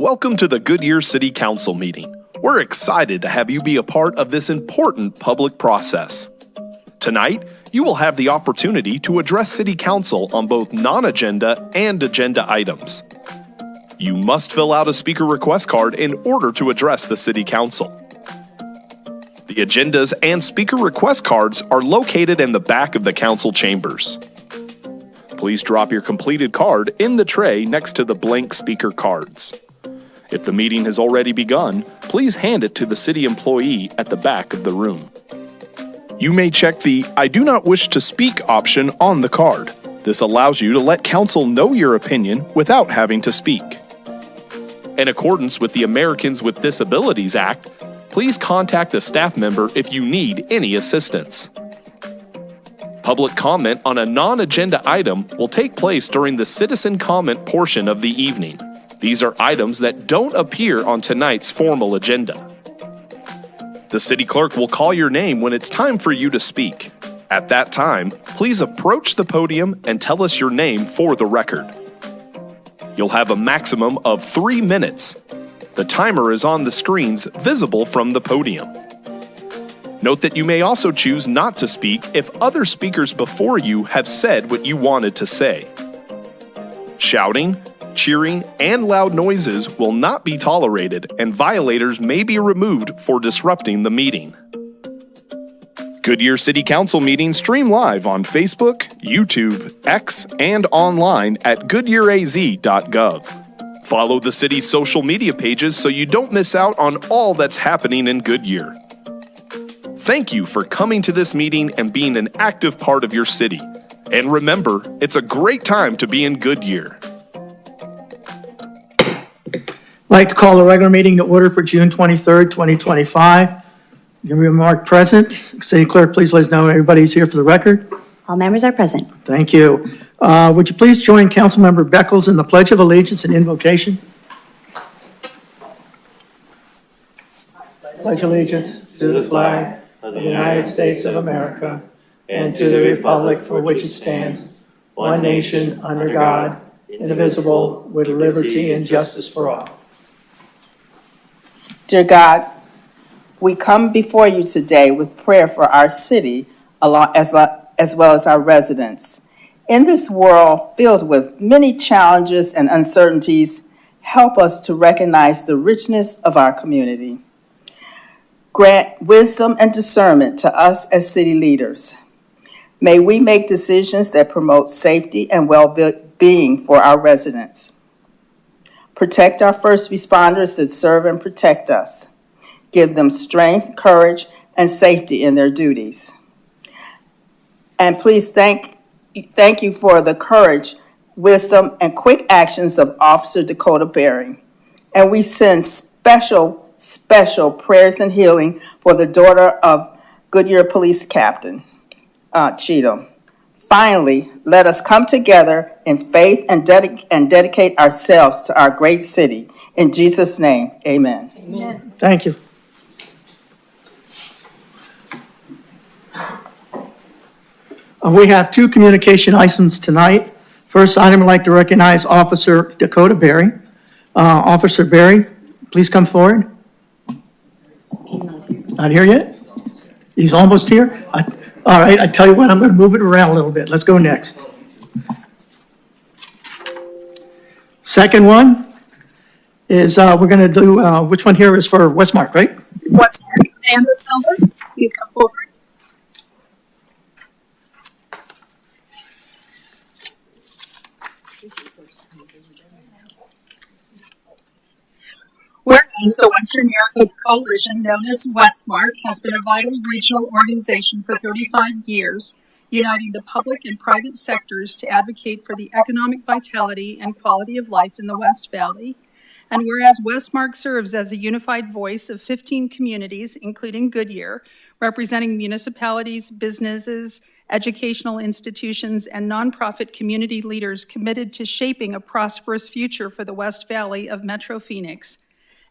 Welcome to the Goodyear City Council meeting. We're excited to have you be a part of this important public process. Tonight, you will have the opportunity to address City Council on both non-agenda and agenda items. You must fill out a speaker request card in order to address the City Council. The agendas and speaker request cards are located in the back of the council chambers. Please drop your completed card in the tray next to the blank speaker cards. If the meeting has already begun, please hand it to the city employee at the back of the room. You may check the "I do not wish to speak" option on the card. This allows you to let council know your opinion without having to speak. In accordance with the Americans with Disabilities Act, please contact a staff member if you need any assistance. Public comment on a non-agenda item will take place during the citizen comment portion of the evening. These are items that don't appear on tonight's formal agenda. The city clerk will call your name when it's time for you to speak. At that time, please approach the podium and tell us your name for the record. You'll have a maximum of 3 minutes. The timer is on the screens visible from the podium. Note that you may also choose not to speak if other speakers before you have said what you wanted to say. Shouting, cheering, and loud noises will not be tolerated, and violators may be removed for disrupting the meeting. Goodyear City Council meetings stream live on Facebook, YouTube, X, and online at goodyearaz.gov. Follow the city's social media pages so you don't miss out on all that's happening in Goodyear. Thank you for coming to this meeting and being an active part of your city. And remember, it's a great time to be in Goodyear. I'd like to call the regular meeting to order for June 23rd, 2025. Give me a mark present. City Clerk, please let us know everybody's here for the record. All members are present. Thank you. Would you please join Councilmember Beckles in the Pledge of Allegiance and invocation? Pledge allegiance to the flag of the United States of America and to the republic for which it stands, one nation under God, indivisible, with liberty and justice for all. Dear God, we come before you today with prayer for our city as well as our residents. In this world filled with many challenges and uncertainties, help us to recognize the richness of our community. Grant wisdom and discernment to us as city leaders. May we make decisions that promote safety and well-being for our residents. Protect our first responders that serve and protect us. Give them strength, courage, and safety in their duties. And please thank you for the courage, wisdom, and quick actions of Officer Dakota Berry. And we send special prayers and healing for the daughter of Goodyear Police Captain Cheatham. Finally, let us come together in faith and dedicate ourselves to our great city. In Jesus' name, amen. Amen. Thank you. We have 2 communication items tonight. First item, I'd like to recognize Officer Dakota Berry. Officer Berry, please come forward. Not here yet? He's almost here? All right, I tell you what, I'm going to move it around a little bit. Let's go next. Second one is we're going to do, which one here is for Westmark, right? Westmark, Amanda Silver, you come forward. Whereas the Western America Coalition, known as Westmark, has been a vital regional organization for 35 years, uniting the public and private sectors to advocate for the economic vitality and quality of life in the West Valley. And whereas Westmark serves as a unified voice of 15 communities, including Goodyear, representing municipalities, businesses, educational institutions, and nonprofit community leaders committed to shaping a prosperous future for the West Valley of Metro Phoenix.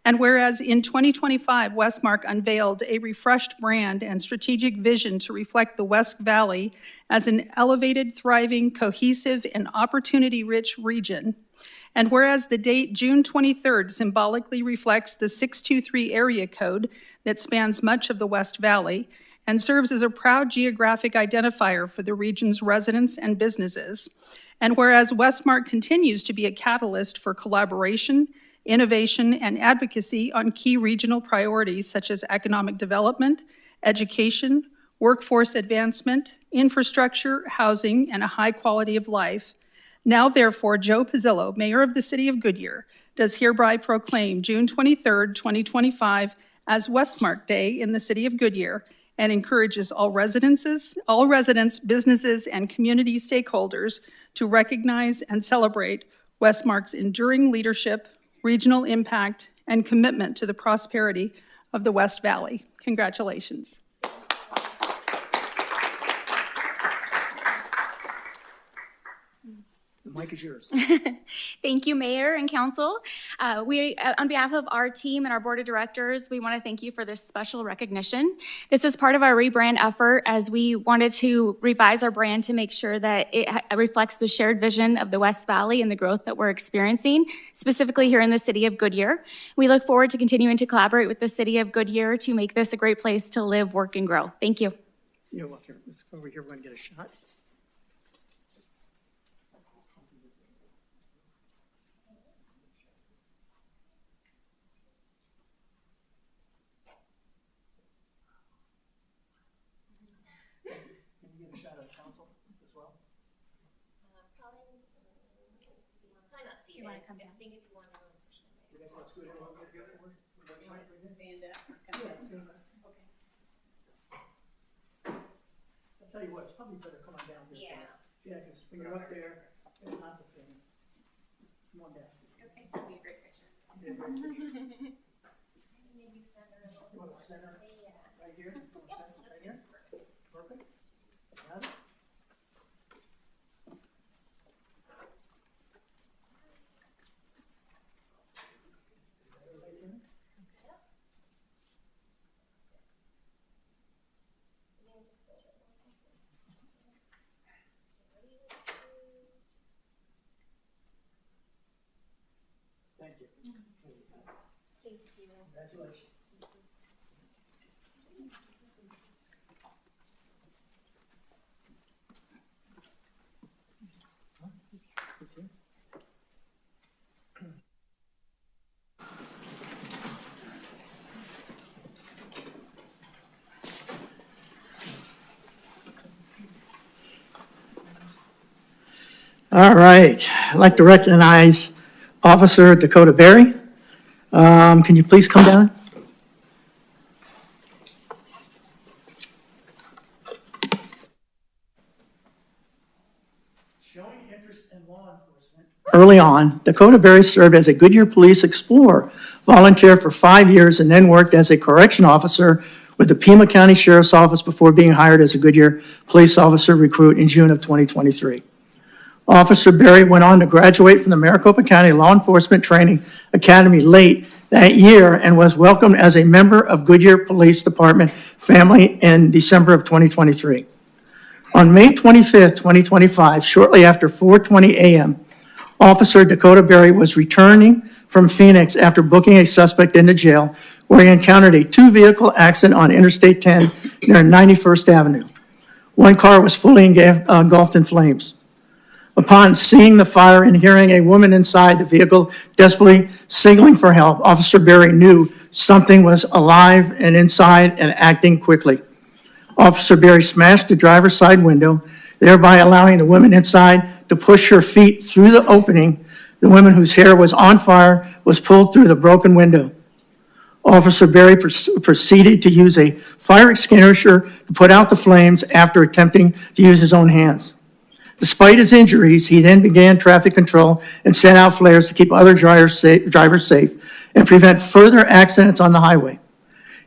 And whereas in 2025, Westmark unveiled a refreshed brand and strategic vision to reflect the West Valley as an elevated, thriving, cohesive, and opportunity-rich region. And whereas the date June 23rd symbolically reflects the 623 area code that spans much of the West Valley and serves as a proud geographic identifier for the region's residents and businesses. And whereas Westmark continues to be a catalyst for collaboration, innovation, and advocacy on key regional priorities such as economic development, education, workforce advancement, infrastructure, housing, and a high quality of life. Now, therefore, Joe Pizzillo, Mayor of the City of Goodyear, does hereby proclaim June 23rd, 2025 as Westmark Day in the City of Goodyear and encourages all residents, businesses, and community stakeholders to recognize and celebrate Westmark's enduring leadership, regional impact, and commitment to the prosperity of the West Valley. Congratulations. The mic is yours. Thank you, Mayor and Council. On behalf of our team and our Board of Directors, we want to thank you for this special recognition. This is part of our rebrand effort as we wanted to revise our brand to make sure that it reflects the shared vision of the West Valley and the growth that we're experiencing, specifically here in the City of Goodyear. We look forward to continuing to collaborate with the City of Goodyear to make this a great place to live, work, and grow. Thank you. You're welcome. Let's go over here. We're going to get a shot. Do you want to come down? I think if you want to go push them. Stand up. Okay. I'll tell you what, it's probably better come on down here. Yeah. Yeah, because when you're up there, it's not the same. Come on down. Okay, that'd be a great picture. Yeah, great picture. Maybe center a little You want to more. center Yeah. right here? You want to center right here? Perfect. Got it. Thank you. Thank you. Congratulations. He's here. All right, I'd like to recognize Officer Dakota Berry. Can you please come down? Showing interest in law enforcement. Early on, Dakota Berry served as a Goodyear Police Explorer, volunteer for 5 years, and then worked as a correction officer with the Pima County Sheriff's Office before being hired as a Goodyear Police Officer recruit in June of 2023. Officer Berry went on to graduate from the Maricopa County Law Enforcement Training Academy late that year and was welcomed as a member of Goodyear Police Department family in December of 2023. On May 25th, 2025, shortly after 4:20 a.m., Officer Dakota Berry was returning from Phoenix after booking a suspect into jail where he encountered a two-vehicle accident on Interstate 10 near 91st Avenue. One car was fully engulfed in flames. Upon seeing the fire and hearing a woman inside the vehicle desperately signaling for help, Officer Berry knew something was alive and inside and acting quickly. Officer Berry smashed the driver's side window, thereby allowing the woman inside to push her feet through the opening. The woman whose hair was on fire was pulled through the broken window. Officer Berry proceeded to use a fire extinguisher to put out the flames after attempting to use his own hands. Despite his injuries, he then began traffic control and sent out flares to keep other drivers safe and prevent further accidents on the highway.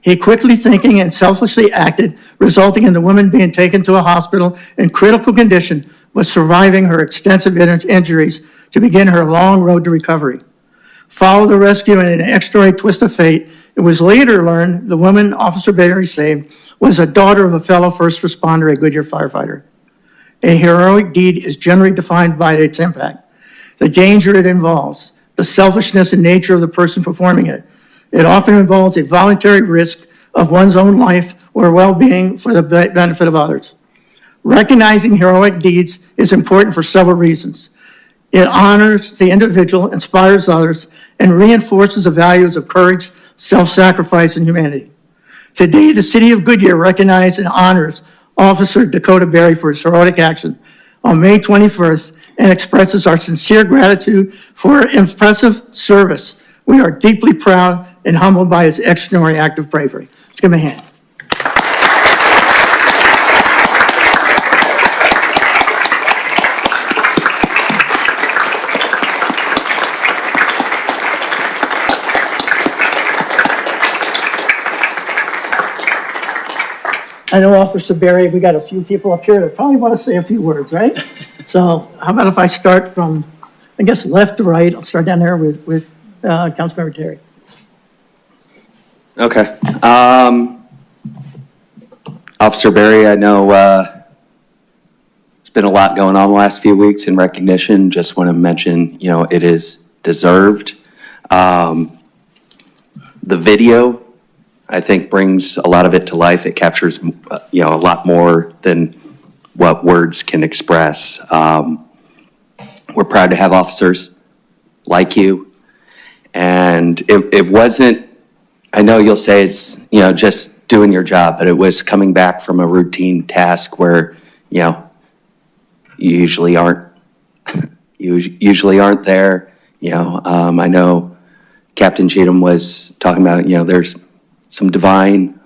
He quickly thinking and selfishly acted, resulting in the woman being taken to a hospital in critical condition, but surviving her extensive injuries to begin her long road to recovery. Followed the rescue in an extraordinary twist of fate. It was later learned the woman Officer Berry saved was a daughter of a fellow first responder, a Goodyear firefighter. A heroic deed is generally defined by its impact. the danger it involves, the selfishness and nature of the person performing it. It often involves a voluntary risk of one's own life or well-being for the benefit of others. Recognizing heroic deeds is important for several reasons. It honors the individual, inspires others, and reinforces the values of courage, self-sacrifice, and humanity. Today, the City of Goodyear recognizes and honors Officer Dakota Berry for his heroic action on May 21st and expresses our sincere gratitude for her impressive service. We are deeply proud and humbled by his extraordinary act of bravery. Let's give him a hand. I know Officer Berry, we got a few people up here that probably want to say a few words, right? So how about if I start from, I guess, left to right? I'll start down there with Councilmember Terry. Okay. Officer Berry, I know it's been a lot going on the last few weeks in recognition. Just want to mention, it is deserved. The video, I think, brings a lot of it to life. It captures, a lot more than what words can express. We're proud to have officers like you. And it wasn't, I know you'll say it's, just doing your job, but it was coming back from a routine task where, you usually aren't, there. I know Captain Cheatham was talking about, there's some divine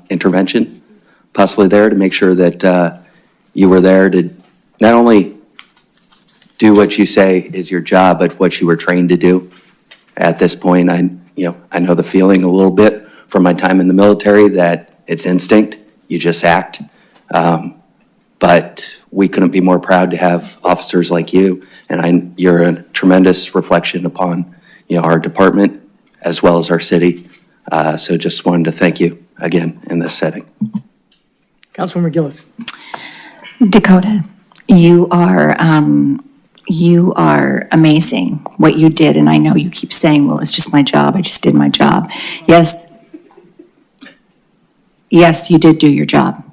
intervention possibly there to make sure that you were there to not only do what you say is your job, but what you were trained to do. At this point, I know the feeling a little bit from my time in the military that it's instinct, you just act. But we couldn't be more proud to have officers like you, and you're a tremendous reflection upon our department as well as our city. So just wanted to thank you again in this setting. Councilmember Gillis. Dakota, you are amazing, what you did, and I know you keep saying, well, it's just my job, I just did my job. Yes, you did do your job,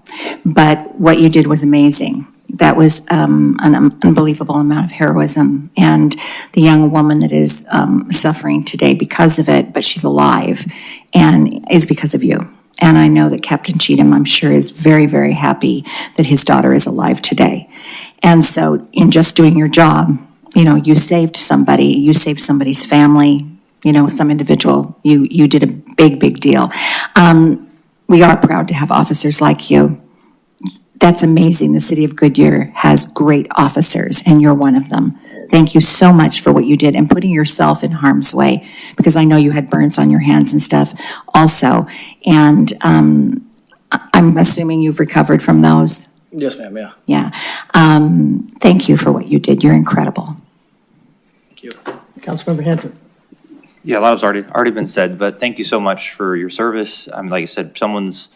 but what you did was amazing. That was an unbelievable amount of heroism, and the young woman that is suffering today because of it, but she's alive, and is because of you. And I know that Captain Cheatham, I'm sure, is very, very happy that his daughter is alive today. And so in just doing your job, you saved somebody, you saved somebody's family, some individual, you did a big, big deal. We are proud to have officers like you. That's amazing. The City of Goodyear has great officers, and you're one of them. Thank you so much for what you did and putting yourself in harm's way, because I know you had burns on your hands and stuff also. And I'm assuming you've recovered from those. Yes, ma'am, yeah. Yeah. Thank you for what you did. You're incredible. Thank you. Councilmember Hanson. Yeah, a lot has already been said, but thank you so much for your service. Like I said, someone's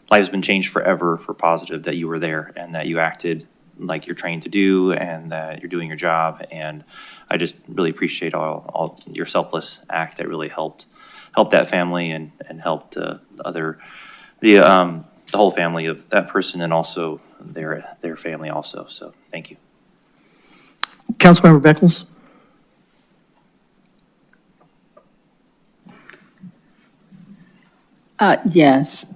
life has been changed forever for positive, that you were there and that you acted like you're trained to do and that you're doing your job. And I just really appreciate all your selfless act that really helped that family and helped the whole family of that person and also their family also. So thank you. Councilmember Beckles. Yes.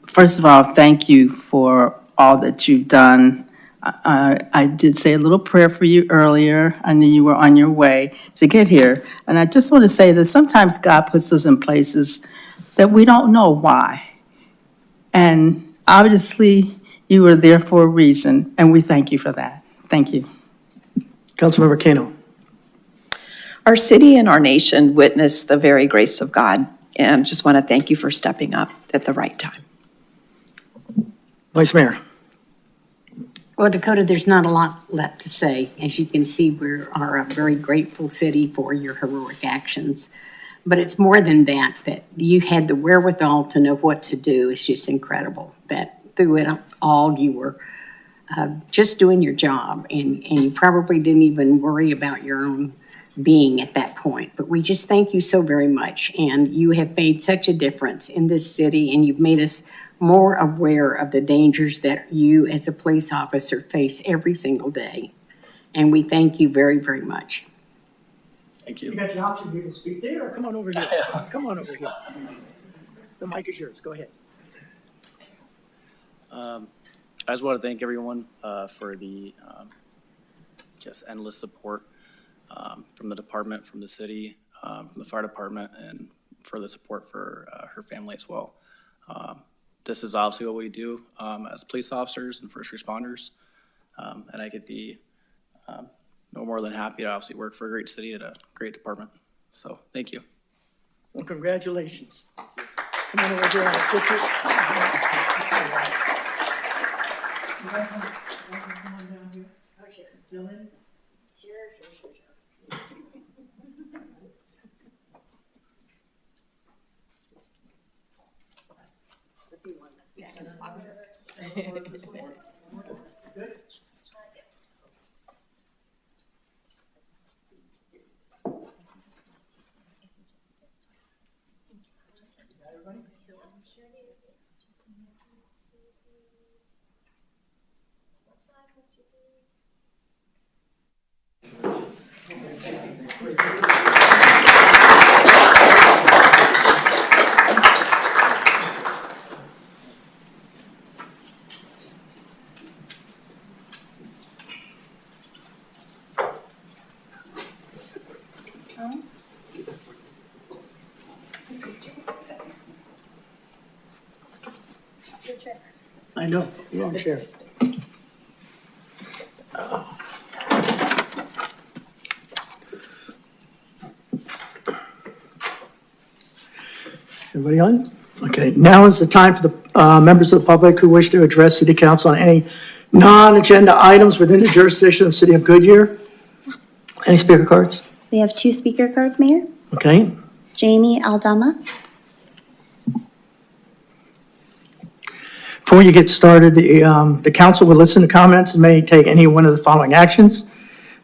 First of all, thank you for all that you've done. I did say a little prayer for you earlier. I knew you were on your way to get here. And I just want to say that sometimes God puts us in places that we don't know why. And obviously, you were there for a reason, and we thank you for that. Thank you. Councilmember Kano. Our city and our nation witnessed the very grace of God, and just want to thank you for stepping up at the right time. Vice Mayor. Well, Dakota, there's not a lot left to say. As you can see, we are a very grateful city for your heroic actions. But it's more than that you had the wherewithal to know what to do. It's just incredible that through it all you were just doing your job, and you probably didn't even worry about your own being at that point. But we just thank you so very much, and you have made such a difference in this city, and you've made us more aware of the dangers that you as a police officer face every single day. And we thank you very, very much. Thank You you. got the option, you can speak there or come on over here. Come on over here. The mic is yours, go ahead. I just want to thank everyone for the just endless support from the department, from the city, from the fire department, and for the support for her family as well. This is obviously what we do as police officers and first responders, and I could be no more than happy to obviously work for a great city at a great department. So thank you. Well, congratulations. Come on over here, let's get you. I know, you're on chair. Everybody on? Okay, now is the time for the members of the public who wish to address City Council on any non-agenda items within the jurisdiction of the City of Goodyear. Any speaker cards? We have 2 speaker cards, Mayor. Okay, Jamie Aldama. before you get started, the council will listen to comments and may take any one of the following actions.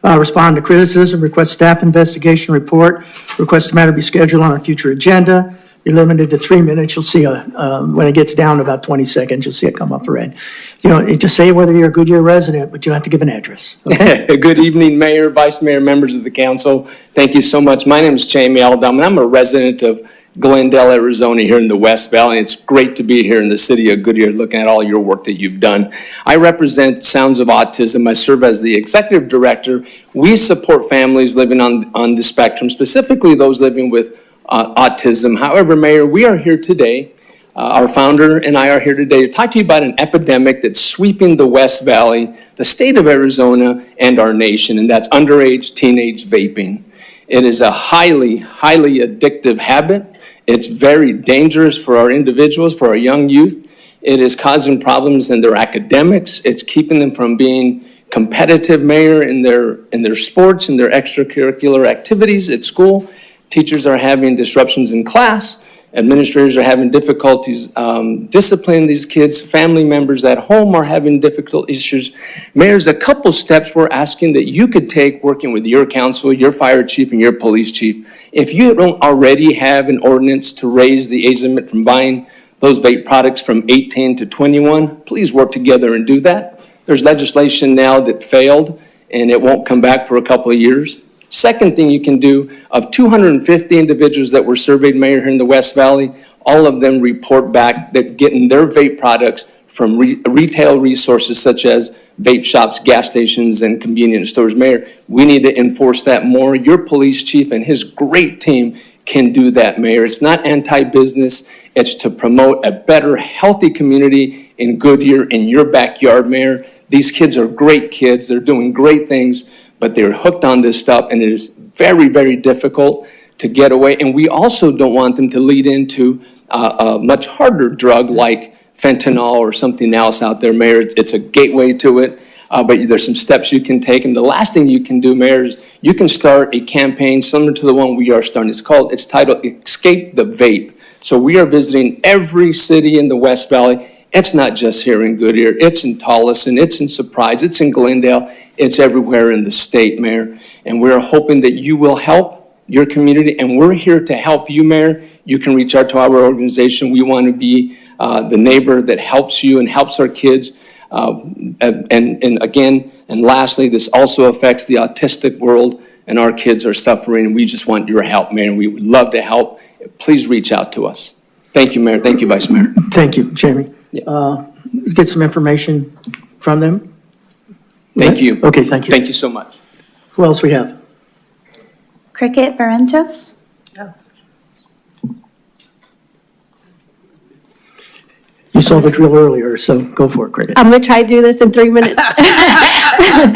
Respond to criticism, request staff investigation report, request a matter be scheduled on a future agenda. You're limited to 3 minutes. You'll see when it gets down to about 20 seconds, you'll see it come up red. You know, just say whether you're a Goodyear resident, but you don't have to give an address. Okay? Good evening, Mayor, Vice Mayor, members of the council. Thank you so much. My name is Jamie Aldama, and I'm a resident of Glendale, Arizona, here in the West Valley. It's great to be here in the city of Goodyear looking at all your work that you've done. I represent Sounds of Autism. I serve as the executive director. We support families living on the spectrum, specifically those living with autism. However, Mayor, we are here today. Our founder and I are here today to talk to you about an epidemic that's sweeping the West Valley, the state of Arizona, and our nation, and that's underage teenage vaping. It is a highly, highly addictive habit. It's very dangerous for our individuals, for our young youth. It is causing problems in their academics. It's keeping them from being competitive, Mayor, in their sports and their extracurricular activities at school. Teachers are having disruptions in class. Administrators are having difficulties disciplining these kids. Family members at home are having difficult issues. Mayor's a couple steps we're asking that you could take working with your council, your fire chief, and your police chief. If you don't already have an ordinance to raise the age limit from buying those vape products from 18 to 21, please work together and do that. There's legislation now that failed, and it won't come back for a couple of years. Second thing you can do, of 250 individuals that were surveyed, Mayor, here in the West Valley, all of them report back that getting their vape products from retail resources such as vape shops, gas stations, and convenience stores. Mayor, we need to enforce that more. Your police chief and his great team can do that, Mayor. It's not anti-business. It's to promote a better, healthy community in Goodyear, in your backyard, Mayor. These kids are great kids. They're doing great things, but they're hooked on this stuff, and it is very, very difficult to get away. And we also don't want them to lead into a much harder drug like fentanyl or something else out there, Mayor. It's a gateway to it, but there's some steps you can take. And the last thing you can do, Mayor, is you can start a campaign similar to the one we are starting. It's titled Escape the Vape. So we are visiting every city in the West Valley, It's not just here in Goodyear. It's in Tolleson, it's in Surprise, it's in Glendale, it's everywhere in the state, Mayor. And we're hoping that you will help your community, and we're here to help you, Mayor. You can reach out to our organization. We want to be the neighbor that helps you and helps our kids. And again, and lastly, this also affects the autistic world, and our kids are suffering, and we just want your help, Mayor. We would love to help. Please reach out to us. Thank you, Mayor. Thank you, Vice Mayor. Thank you, Jamie. Let's get some information from them. Thank you. Okay, thank you. Thank you so much. Who else we have? Cricket Barrentos. You saw the drill earlier, so go for it, Cricket. I'm going to try to do this in 3 minutes.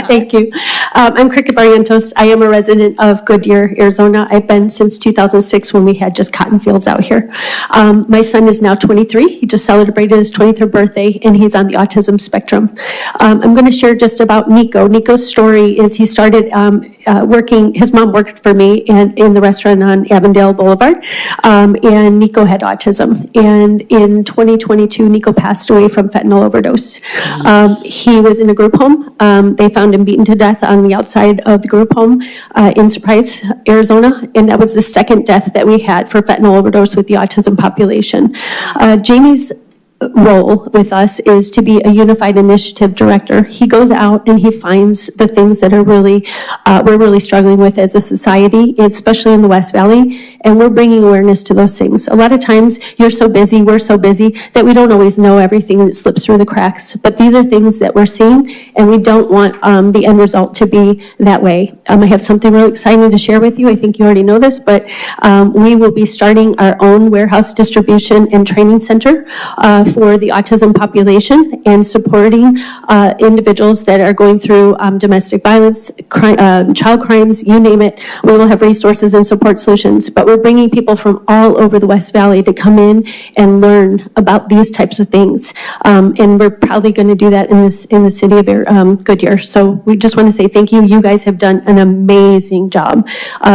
Thank you. I'm Cricket Barrientos. I am a resident of Goodyear, Arizona. I've been since 2006 when we had just cotton fields out here. My son is now 23. He just celebrated his 23rd birthday, and he's on the autism spectrum. I'm going to share just about Nico. Nico's story is he started working, his mom worked for me in the restaurant on Avondale Boulevard, and Nico had autism. And in 2022, Nico passed away from fentanyl overdose. He was in a group home. They found him beaten to death on the outside of the group home in Surprise, Arizona, and that was the second death that we had for fentanyl overdose with the autism population. Jamie's role with us is to be a unified initiative director. He goes out and he finds the things that are really, we're really struggling with as a society, especially in the West Valley, and we're bringing awareness to those things. A lot of times you're so busy, we're so busy that we don't always know everything that slips through the cracks, but these are things that we're seeing and we don't want the end result to be that way. I have something really exciting to share with you. I think you already know this, but we will be starting our own warehouse distribution and training center for the autism population and supporting individuals that are going through domestic violence, child crimes, you name it. We will have resources and support solutions, but we're bringing people from all over the West Valley to come in and learn about these types of things. And we're probably going to do that in the city of Goodyear. So we just want to say thank you. You guys have done an amazing job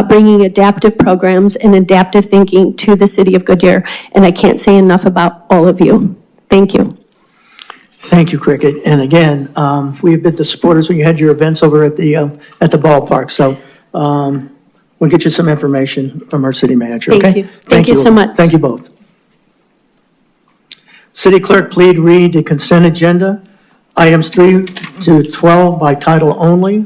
bringing adaptive programs and adaptive thinking to the city of Goodyear. And I can't say enough about all of you. Thank you. Thank you, Cricket. And again, we have been the supporters when you had your events over at the ballpark. So we'll get you some information from our city manager, okay? Thank you. Thank you so much. Thank you both. City clerk, please read the consent agenda, items 3 to 12 by title only.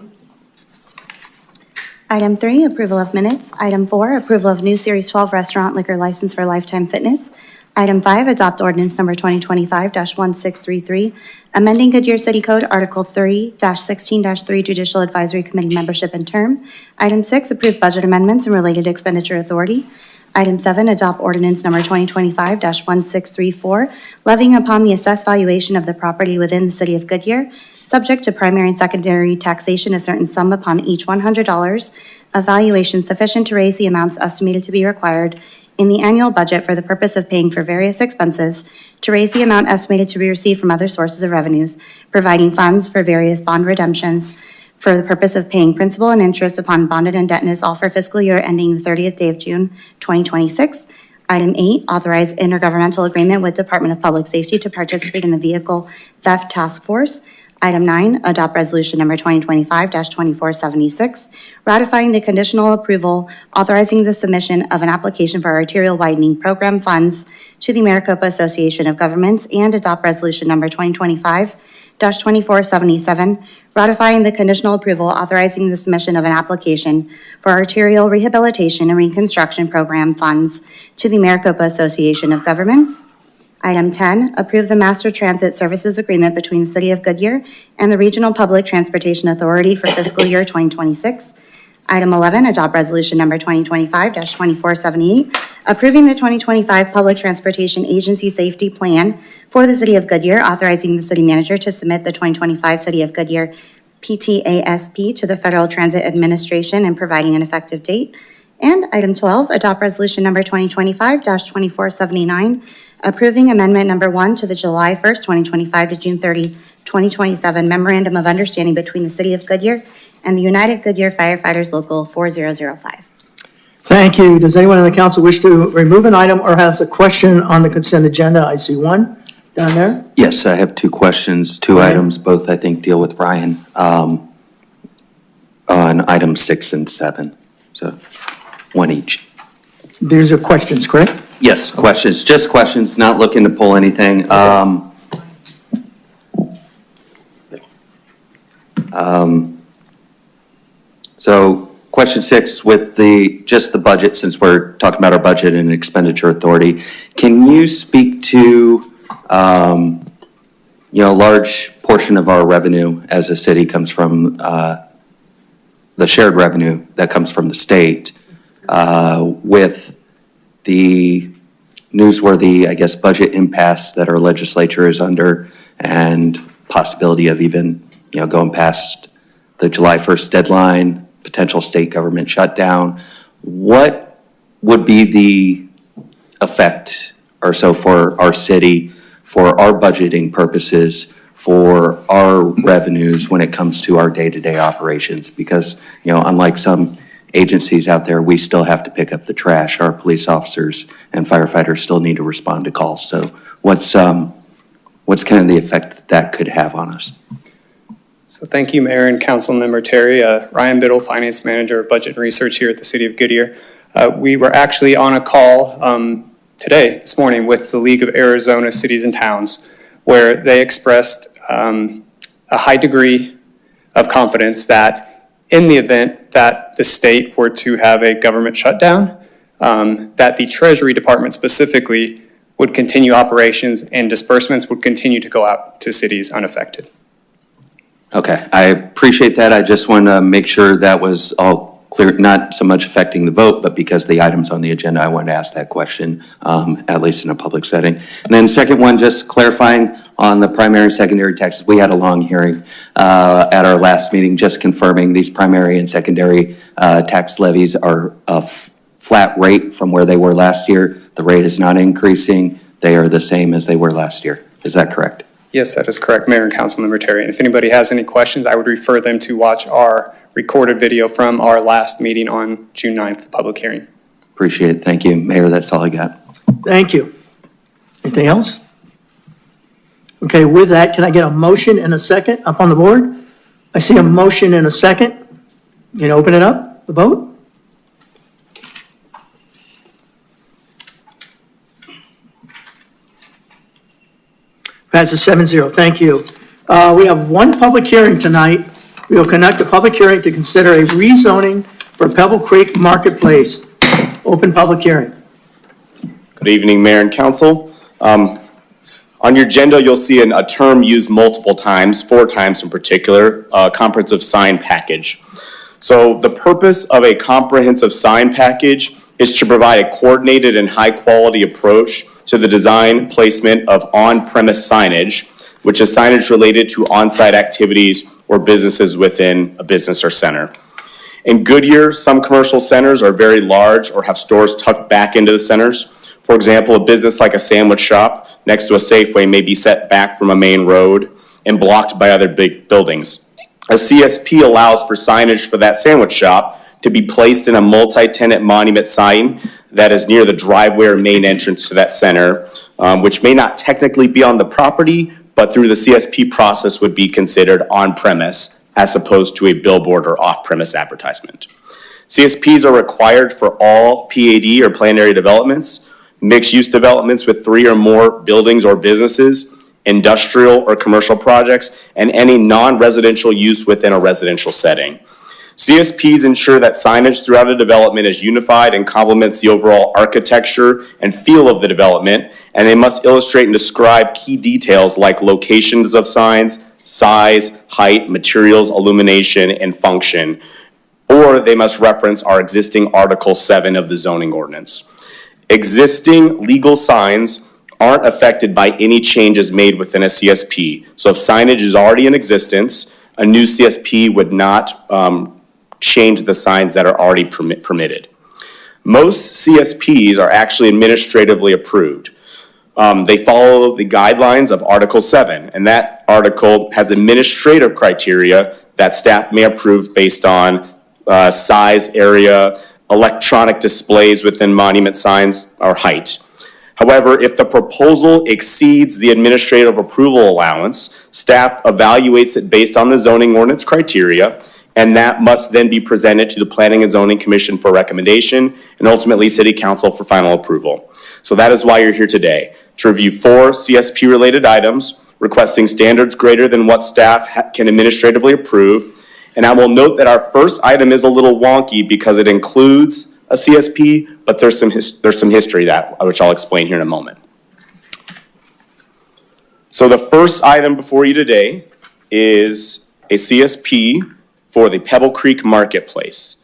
Item 3, approval of minutes. Item 4, approval of new Series 12 restaurant liquor license for Lifetime Fitness. Item 5, adopt ordinance number 2025-1633, amending Goodyear City Code Article 3-16-3 Judicial Advisory Committee membership and term. Item 6, approve budget amendments and related expenditure authority. Item 7, adopt ordinance number 2025-1634, levying upon the assessed valuation of the property within the city of Goodyear, subject to primary and secondary taxation, a certain sum upon each $100 of valuation sufficient to raise the amounts estimated to be required in the annual budget for the purpose of paying for various expenses, to raise the amount estimated to be received from other sources of revenues, providing funds for various bond redemptions for the purpose of paying principal and interest upon bonded indebtedness, all for fiscal year ending the 30th day of June 2026. Item 8, authorize intergovernmental agreement with Department of Public Safety to participate in the Vehicle Theft Task Force. Item 9, adopt resolution number 2025-2476, ratifying the conditional approval, authorizing the submission of an application for arterial widening program funds to the Maricopa Association of Governments, and adopt resolution number 2025-2477, ratifying the conditional approval, authorizing the submission of an application for arterial rehabilitation and reconstruction program funds to the Maricopa Association of Governments. Item 10, approve the Master Transit Services Agreement between the City of Goodyear and the Regional Public Transportation Authority for fiscal year 2026. Item 11, adopt resolution number 2025-2478, approving the 2025 Public Transportation Agency Safety Plan for the City of Goodyear, authorizing the city manager to submit the 2025 City of Goodyear PTASP to the Federal Transit Administration and providing an effective date. And item 12, adopt resolution number 2025-2479, approving amendment number 1 to the July 1st, 2025 to June 30, 2027 Memorandum of Understanding between the City of Goodyear and the United Goodyear Firefighters Local 4005. Thank you. Does anyone on the council wish to remove an item or has a question on the consent agenda? I see one. down there? Yes, I have two questions, two Okay. items, both I think deal with Ryan, on item 6 and 7. So one each. These are questions, correct? Yes, questions, just questions, not looking to pull anything. So question 6 with just the budget, since we're talking about our budget and expenditure authority, can you speak to, a large portion of our revenue as a city comes from, the shared revenue that comes from the state, with the newsworthy, I guess, budget impasse that our legislature is under and possibility of even, going past the July 1st deadline, potential state government shutdown. What would be the effect or so for our city, for our budgeting purposes, for our revenues when it comes to our day-to-day operations? Because, unlike some agencies out there, we still have to pick up the trash. Our police officers and firefighters still need to respond to calls. So what's kind of the effect that could have on us? So thank you, Mayor and Councilmember Terry. Ryan Biddle, Finance Manager of Budget and Research here at the City of Goodyear. We were actually on a call this morning, with the League of Arizona Cities and Towns, where they expressed a high degree of confidence that in the event that the state were to have a government shutdown, that the Treasury Department specifically would continue operations and disbursements would continue to go out to cities unaffected. Okay, I appreciate that. I just want to make sure that was all clear, not so much affecting the vote, but because the items on the agenda, I wanted to ask that question, at least in a public setting. And then second one, just clarifying on the primary and secondary taxes. We had a long hearing at our last meeting, just confirming these primary and secondary tax levies are a flat rate from where they were last year. The rate is not increasing. They are the same as they were last year. Is that correct? Yes, that is correct, Mayor and Councilmember Terry. And if anybody has any questions, I would refer them to watch our recorded video from our last meeting on June 9th, the public hearing. Appreciate it. Thank you. Mayor, that's all I got. Thank you. Anything else? Okay, with that, can I get a motion and a second up on the board? I see a motion and a second. You can open it up, the vote? Passes 7-0. Thank you. We have one public hearing tonight. We will conduct a public hearing to consider a rezoning for Pebble Creek Marketplace. Open public hearing. Good evening, Mayor and Council. On your agenda, you'll see a term used multiple times, 4 times in particular, comprehensive sign package. So the purpose of a comprehensive sign package is to provide a coordinated and high-quality approach to the design placement of on-premise signage, which is signage related to on-site activities or businesses within a business or center. In Goodyear, some commercial centers are very large or have stores tucked back into the centers. For example, a business like a sandwich shop next to a Safeway may be set back from a main road and blocked by other big buildings. A CSP allows for signage for that sandwich shop to be placed in a multi-tenant monument sign that is near the driveway or main entrance to that center, which may not technically be on the property, but through the CSP process would be considered on-premise as opposed to a billboard or off-premise advertisement. CSPs are required for all PAD or planned area developments, mixed-use developments with 3 or more buildings or businesses, industrial or commercial projects, and any non-residential use within a residential setting. CSPs ensure that signage throughout a development is unified and complements the overall architecture and feel of the development, and they must illustrate and describe key details like locations of signs, size, height, materials, illumination, and function, or they must reference our existing Article 7 of the zoning ordinance. Existing legal signs aren't affected by any changes made within a CSP. So if signage is already in existence, a new CSP would not change the signs that are already permitted. Most CSPs are actually administratively approved. They follow the guidelines of Article 7, and that article has administrative criteria that staff may approve based on size, area, electronic displays within monument signs, or height. However, if the proposal exceeds the administrative approval allowance, staff evaluates it based on the zoning ordinance criteria, and that must then be presented to the Planning and Zoning Commission for recommendation and ultimately City Council for final approval. So that is why you're here today, to review 4 CSP-related items, requesting standards greater than what staff can administratively approve. And I will note that our first item is a little wonky because it includes a CSP, but there's some history that, which I'll explain here in a moment. So the first item before you today is a CSP for the Pebble Creek Marketplace.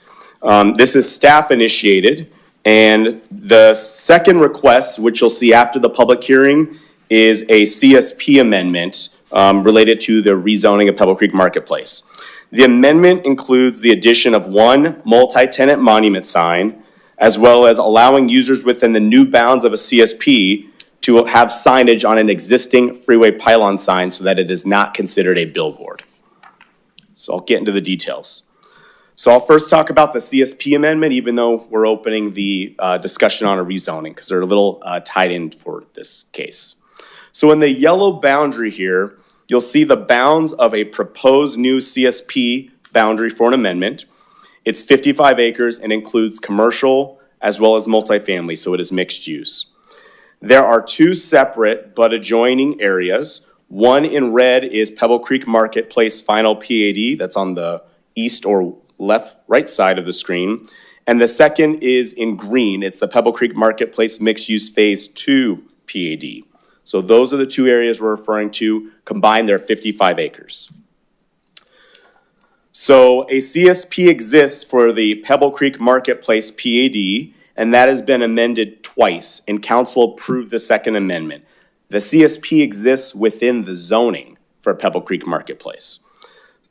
This is staff initiated, and the second request, which you'll see after the public hearing, is a CSP amendment related to the rezoning of Pebble Creek Marketplace. The amendment includes the addition of 1 multi-tenant monument sign, as well as allowing users within the new bounds of a CSP to have signage on an existing freeway pylon sign so that it is not considered a billboard. So I'll get into the details. So I'll first talk about the CSP amendment, even though we're opening the discussion on a rezoning, because they're a little tied in for this case. So in the yellow boundary here, you'll see the bounds of a proposed new CSP boundary for an amendment. It's 55 acres and includes commercial as well as multifamily, so it is mixed use. There are 2 separate but adjoining areas. One in red is Pebble Creek Marketplace Final PAD, that's on the east or right side of the screen. And the second is in green, it's the Pebble Creek Marketplace Mixed Use Phase 2 PAD. So those are the 2 areas we're referring to. Combined, they're 55 acres. So a CSP exists for the Pebble Creek Marketplace PAD, and that has been amended twice, and council approved the second amendment. The CSP exists within the zoning for Pebble Creek Marketplace.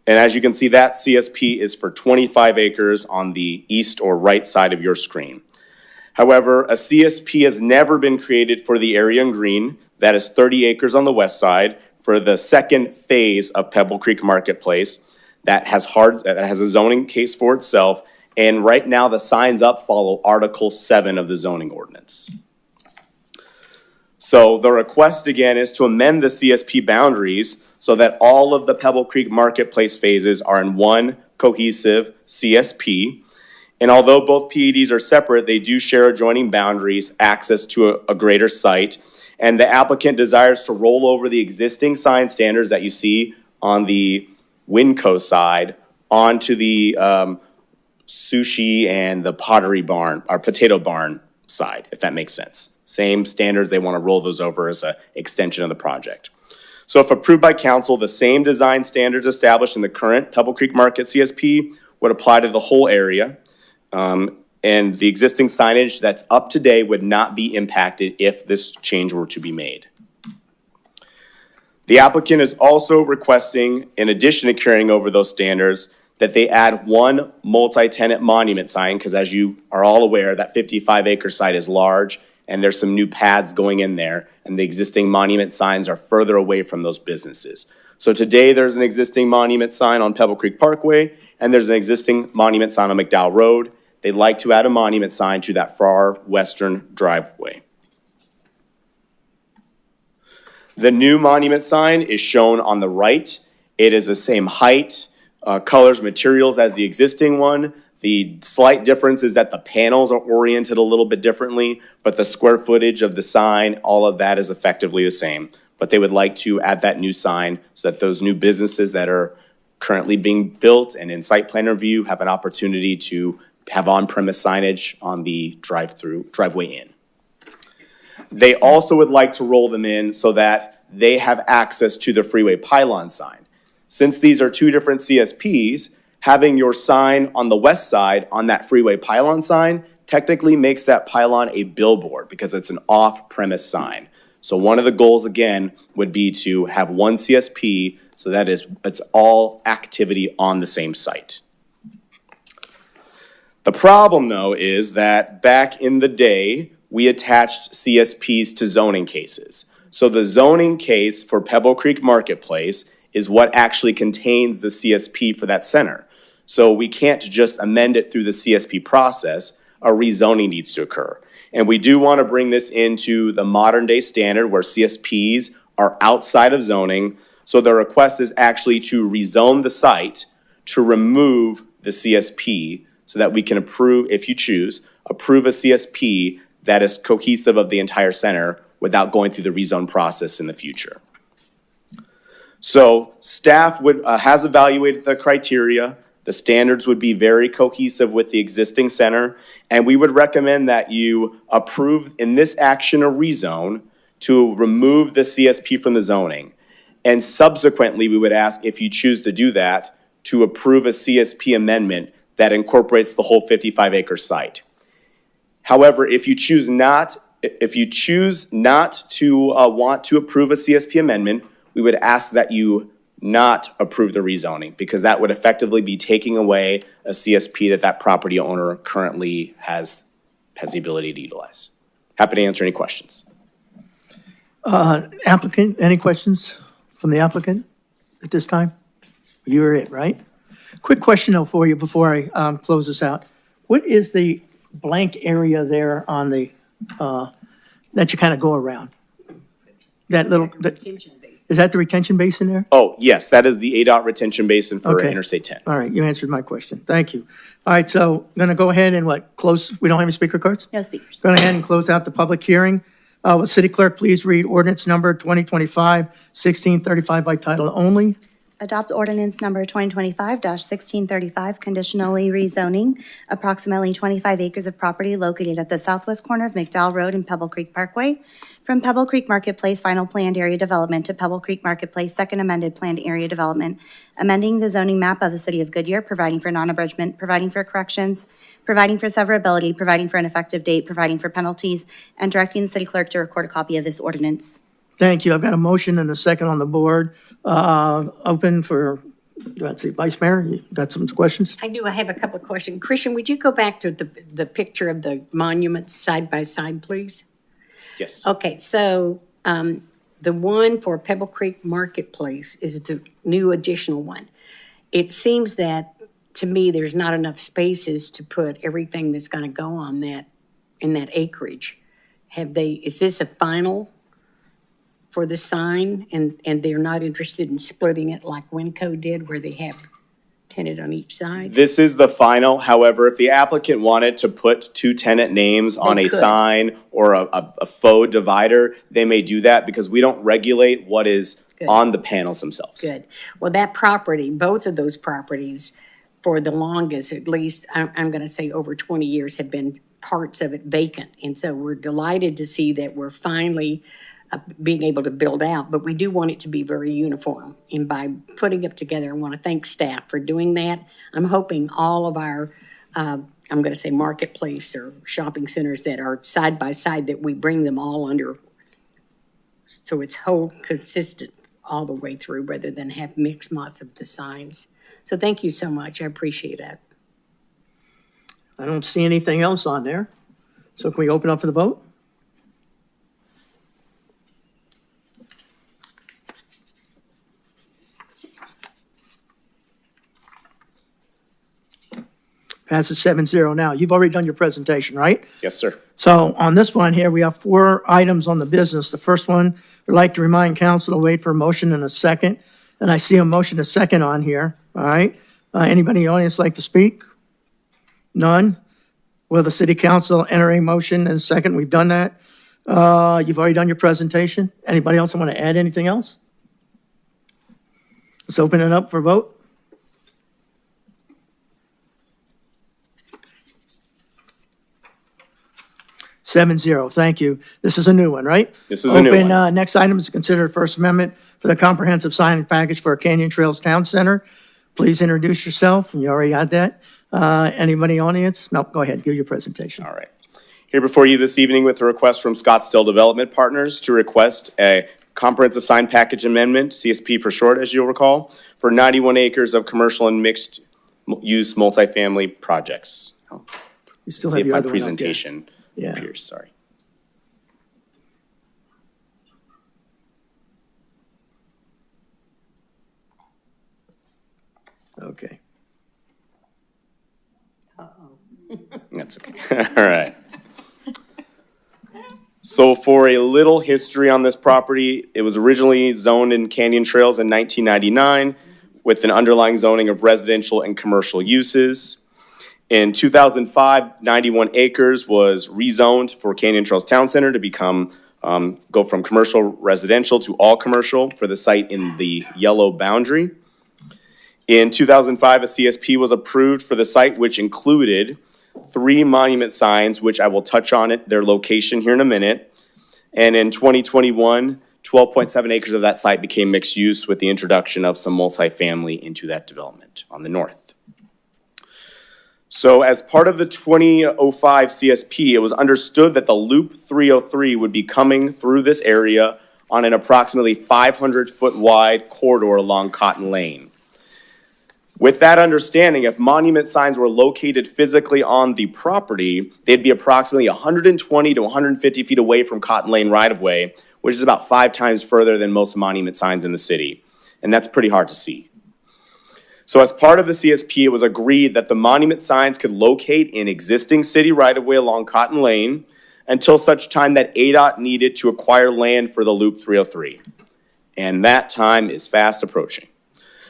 And as you can see, that CSP is for 25 acres on the east or right side of your screen. However, a CSP has never been created for the area in green. That is 30 acres on the west side for the second phase of Pebble Creek Marketplace. That has a zoning case for itself. And right now, the signs up follow Article 7 of the zoning ordinance. So the request again is to amend the CSP boundaries so that all of the Pebble Creek Marketplace phases are in one cohesive CSP. And although both PADs are separate, they do share adjoining boundaries, access to a greater site. And the applicant desires to roll over the existing sign standards that you see on the Winco side onto the sushi and the pottery barn, or potato barn side, if that makes sense. Same standards, they want to roll those over as an extension of the project. So if approved by council, the same design standards established in the current Pebble Creek Market CSP would apply to the whole area. And the existing signage that's up to date would not be impacted if this change were to be made. The applicant is also requesting, in addition to carrying over those standards, that they add 1 multi-tenant monument sign, because as you are all aware, that 55-acre site is large, and there's some new pads going in there, and the existing monument signs are further away from those businesses. So today, there's an existing monument sign on Pebble Creek Parkway, and there's an existing monument sign on McDowell Road. They'd like to add a monument sign to that far western driveway. The new monument sign is shown on the right. It is the same height, colors, materials as the existing one. The slight difference is that the panels are oriented a little bit differently, but the square footage of the sign, all of that is effectively the same. But they would like to add that new sign so that those new businesses that are currently being built and in site plan review have an opportunity to have on-premise signage on the driveway in. They also would like to roll them in so that they have access to the freeway pylon sign. Since these are 2 different CSPs, having your sign on the west side on that freeway pylon sign technically makes that pylon a billboard because it's an off-premise sign. So one of the goals, again, would be to have 1 CSP so that it's all activity on the same site. The problem, though, is that back in the day, we attached CSPs to zoning cases. So the zoning case for Pebble Creek Marketplace is what actually contains the CSP for that center. So we can't just amend it through the CSP process. A rezoning needs to occur. And we do want to bring this into the modern day standard where CSPs are outside of zoning. So the request is actually to rezone the site to remove the CSP so that we can approve, if you choose, approve a CSP that is cohesive of the entire center without going through the rezone process in the future. So staff has evaluated the criteria. The standards would be very cohesive with the existing center, and we would recommend that you approve in this action a rezone to remove the CSP from the zoning. And subsequently, we would ask, if you choose to do that, to approve a CSP amendment that incorporates the whole 55-acre site. However, if you choose not to want to approve a CSP amendment, we would ask that you not approve the rezoning, because that would effectively be taking away a CSP that property owner currently has the ability to utilize. Happy to answer any questions. Applicant, any questions from the applicant at this time? You're it, right? Quick question though for you before I close this out. What is the blank area there on the, that you kind of go around? That little, is that the retention basin there? Oh, yes, that is the ADOT retention basin for Okay. Interstate 10. All right, you answered my question. Thank you. All right, so I'm going to go ahead and close, we don't have any speaker cards? No speakers. Go ahead and close out the public hearing. Will City Clerk please read ordinance number 2025-1635 by title only? Adopt ordinance number 2025-1635, conditionally rezoning approximately 25 acres of property located at the southwest corner of McDowell Road and Pebble Creek Parkway from Pebble Creek Marketplace Final Planned Area Development to Pebble Creek Marketplace Second Amended Planned Area Development, amending the zoning map of the City of Goodyear, providing for non-abridgment, providing for corrections, providing for severability, providing for an effective date, providing for penalties, and directing the city clerk to record a copy of this ordinance. Thank you. I've got a motion and a second on the board. Open for, let's see, Vice Mayor, you got some questions? I do. I have a couple of questions. Christian, would you go back to the picture of the monuments side by side, please? Yes. Okay, so the one for Pebble Creek Marketplace is the new additional one. It seems that, to me, there's not enough spaces to put everything that's going to go on that, in that acreage. Is this a final for the sign, and they're not interested in splitting it like Winco did, where they have tenant on each side? This is the final. However, if the applicant wanted to put two tenant names on a could. sign or a faux divider, they may do that because we don't regulate what is Good. on the panels themselves. Good. Well, that property, both of those properties, for the longest, at least, I'm going to say over 20 years, have been parts of it vacant. And so we're delighted to see that we're finally being able to build out, but we do want it to be very uniform. And by putting it together, I want to thank staff for doing that. I'm hoping all of our, I'm going to say marketplace or shopping centers that are side by side, that we bring them all under, so it's whole consistent all the way through, rather than have mixed mods of the signs. So thank you so much. I appreciate it. I don't see anything else on there. So can we open up for the vote? Passes 7-0. Now, you've already done your presentation, right? Yes, sir. So on this one here, we have 4 items on the business. The first one, we'd like to remind council to wait for a motion and a second. And I see a motion and a second on here, all right? Anybody in the audience like to speak? None? Will the city council enter a motion and a second? We've done that. You've already done your presentation. Anybody else want to add anything else? Let's open it up for vote. Seven zero, thank you. This is a new one, right? This is a new one. Next item is to consider First Amendment for the comprehensive signing package for Canyon Trails Town Center. Please introduce yourself, and you already had that. Anybody in the audience? No, go ahead, give your presentation. All right. Here before you this evening with a request from Scottsdale Development Partners to request a comprehensive sign package amendment, CSP for short, as you'll recall, for 91 acres of commercial and mixed-use multifamily projects. You still See have if your my other one up there. presentation Yeah. appears, sorry. Okay. That's okay. All right. So for a little history on this property, it was originally zoned in Canyon Trails in 1999 with an underlying zoning of residential and commercial uses. In 2005, 91 acres was rezoned for Canyon Trails Town Center to become, go from commercial residential to all commercial for the site in the yellow boundary. In 2005, a CSP was approved for the site, which included 3 monument signs, which I will touch on their location here in a minute. And in 2021, 12.7 acres of that site became mixed use with the introduction of some multifamily into that development on the north. So as part of the 2005 CSP, it was understood that the Loop 303 would be coming through this area on an approximately 500-foot wide corridor along Cotton Lane. With that understanding, if monument signs were located physically on the property, they'd be approximately 120 to 150 feet away from Cotton Lane right-of-way, which is about 5 times further than most monument signs in the city. And that's pretty hard to see. So as part of the CSP, it was agreed that the monument signs could locate in existing city right-of-way along Cotton Lane until such time that ADOT needed to acquire land for the Loop 303. And that time is fast approaching.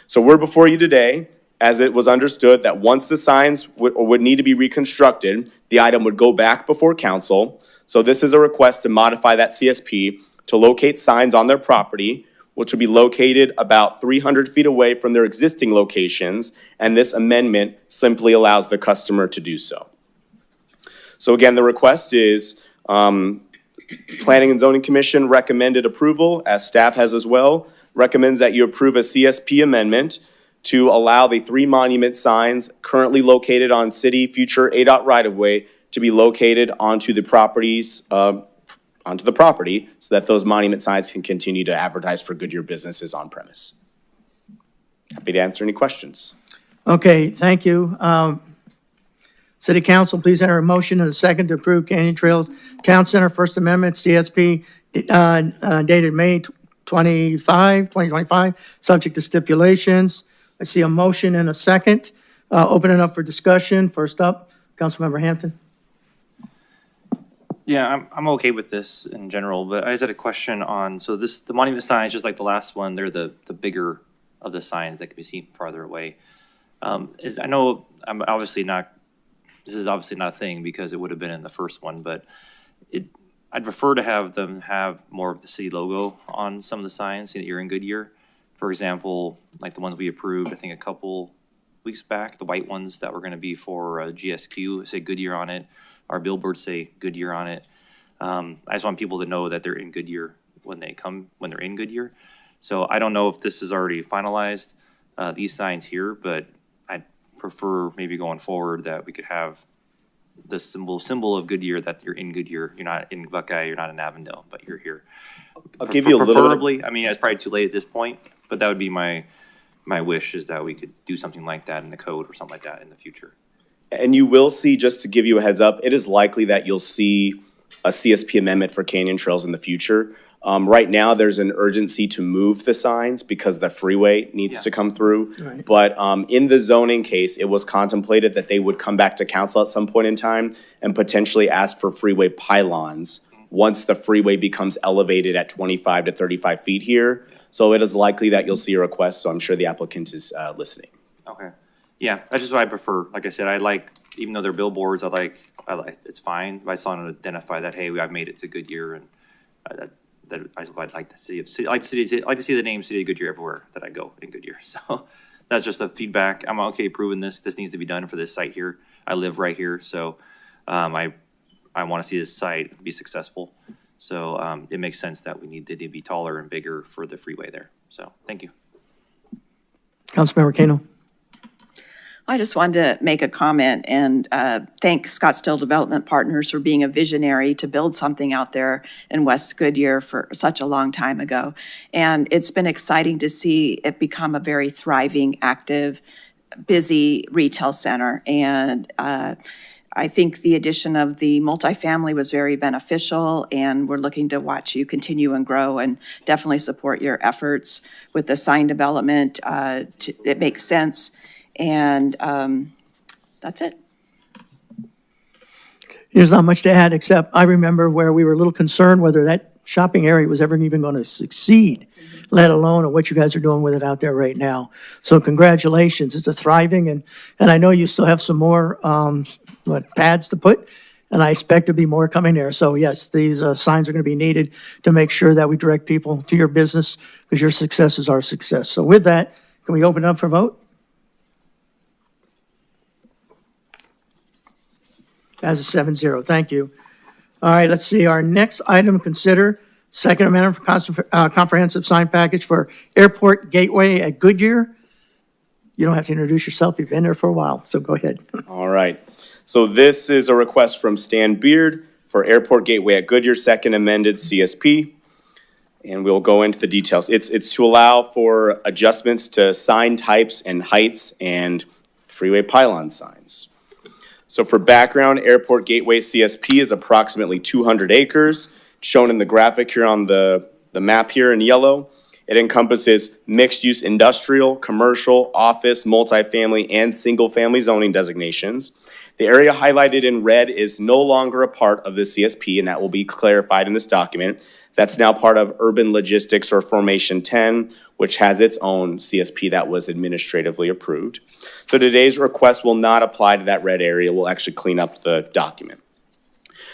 So we're before you today, as it was understood that once the signs would need to be reconstructed, the item would go back before council. So this is a request to modify that CSP to locate signs on their property, which would be located about 300 feet away from their existing locations, and this amendment simply allows the customer to do so. So again, the request is Planning and Zoning Commission recommended approval, as staff has as well, recommends that you approve a CSP amendment to allow the 3 monument signs currently located on city future ADOT right-of-way to be located onto the properties, onto the property, so that those monument signs can continue to advertise for Goodyear businesses on premise. Happy to answer any questions. Okay, thank you. City Council, please enter a motion and a second to approve Canyon Trails Town Center First Amendment CSP dated May 2025, subject to stipulations. I see a motion and a second. Open it up for discussion. First up, Councilmember Hampton. Yeah, I'm okay with this in general, but I just had a question on, so the monument signs, just like the last one, they're the bigger of the signs that can be seen farther away. I know I'm obviously not, this is obviously not a thing because it would have been in the first one, but I'd prefer to have them have more of the city logo on some of the signs that you're in Goodyear. For example, like the ones we approved, I think a couple weeks back, the white ones that were going to be for GSQ say Goodyear on it. Our billboards say Goodyear on it. I just want people to know that they're in Goodyear when they're in Goodyear. So I don't know if this is already finalized, these signs here, but I'd prefer maybe going forward that we could have the symbol of Goodyear, that you're in Goodyear. You're not in Buckeye, you're not in Avondale, but you're here. I'll give you a little preferably, I mean, it's probably too late at this point, but that would be my wish, is that we could do something like that in the code or something like that in the future. And you will see, just to give you a heads up, it is likely that you'll see a CSP amendment for Canyon Trails in the future. Right now, there's an urgency to move the signs because the freeway needs to come through. Right. But in the zoning case, it was contemplated that they would come back to council at some point in time and potentially ask for freeway pylons once the freeway becomes elevated at 25 to 35 feet here. So it is likely that you'll see a request, so I'm sure the applicant is listening. Okay. Yeah, that's just what I prefer. Like I said, I like, even though they're billboards, I like, it's fine. I just want to identify that, hey, I've made it to Goodyear, and I'd like to see it. I like to see the name City of Goodyear everywhere that I go in Goodyear. So that's just a feedback. I'm okay proving this. This needs to be done for this site here. I live right here, so I want to see this site be successful. So it makes sense that we need to be taller and bigger for the freeway there. So thank you. Councilmember Kano. I just wanted to make a comment and thank Scottsdale Development Partners for being a visionary to build something out there in West Goodyear for such a long time ago. And it's been exciting to see it become a very thriving, active, busy retail center. And I think the addition of the multifamily was very beneficial, and we're looking to watch you continue and grow, and definitely support your efforts with the sign development. It makes sense. And that's it. There's not much to add, except I remember where we were a little concerned whether that shopping area was ever even going to succeed, let alone what you guys are doing with it out there right now. So congratulations, it's a thriving, and I know you still have some more, pads to put, and I expect there'll be more coming there. So yes, these signs are going to be needed to make sure that we direct people to your business, because your success is our success. So with that, can we open it up for vote? As a 7-0, thank you. All right, let's see, our next item, consider second amendment for comprehensive sign package for Airport Gateway at Goodyear. You don't have to introduce yourself, you've been there for a while, so go ahead. All right. So this is a request from Stan Beard for Airport Gateway at Goodyear, second amended CSP. And we'll go into the details. It's to allow for adjustments to sign types and heights and freeway pylon signs. So for background, Airport Gateway CSP is approximately 200 acres, shown in the graphic here on the map here in yellow. It encompasses mixed-use industrial, commercial, office, multifamily, and single-family zoning designations. The area highlighted in red is no longer a part of the CSP, and that will be clarified in this document. That's now part of Urban Logistics or Formation 10, which has its own CSP that was administratively approved. So today's request will not apply to that red area. We'll actually clean up the document.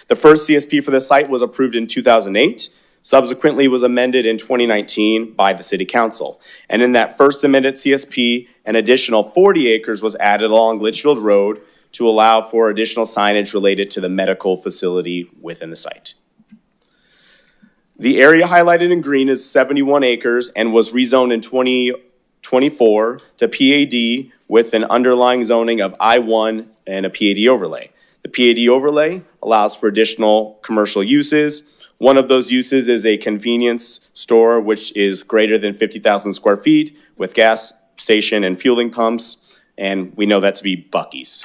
The first CSP for the site was approved in 2008. Subsequently was amended in 2019 by the City Council. And in that first amended CSP, an additional 40 acres was added along Litchfield Road to allow for additional signage related to the medical facility within the site. The area highlighted in green is 71 acres and was rezoned in 2024 to PAD with an underlying zoning of I-1 and a PAD overlay. The PAD overlay allows for additional commercial uses. One of those uses is a convenience store, which is greater than 50,000 square feet with gas station and fueling pumps, and we know that to be Buc-ee's.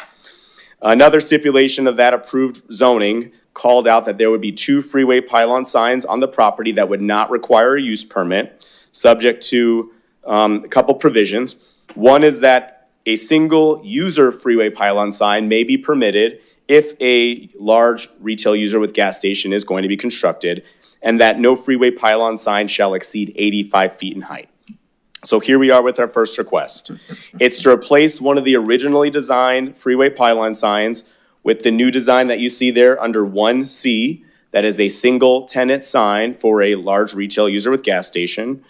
Another stipulation of that approved zoning called out that there would be 2 freeway pylon signs on the property that would not require a use permit, subject to a couple provisions. One is that a single user freeway pylon sign may be permitted if a large retail user with gas station is going to be constructed, and that no freeway pylon sign shall exceed 85 feet in height. So here we are with our first request. It's to replace one of the originally designed freeway pylon signs with the new design that you see there under 1C, that is a single tenant sign for a large retail user with gas station.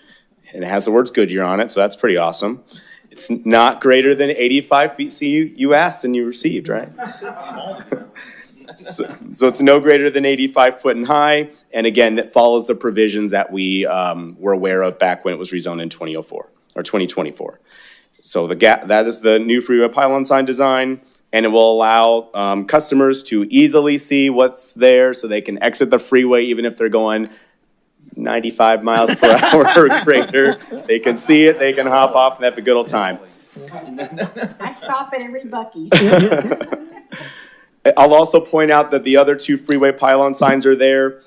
And it has the words Goodyear on it, so that's pretty awesome. It's not greater than 85 feet. See, you asked and you received, right? So it's no greater than 85 foot in high. And again, that follows the provisions that we were aware of back when it was rezoned in 2004 or 2024. So that is the new freeway pylon sign design. And it will allow customers to easily see what's there so they can exit the freeway even if they're going 95 miles per hour or greater. They can see it, they can hop off and have a good old time. I stop at every Buc-ee's. I'll also point out that the other 2 freeway pylon signs are there.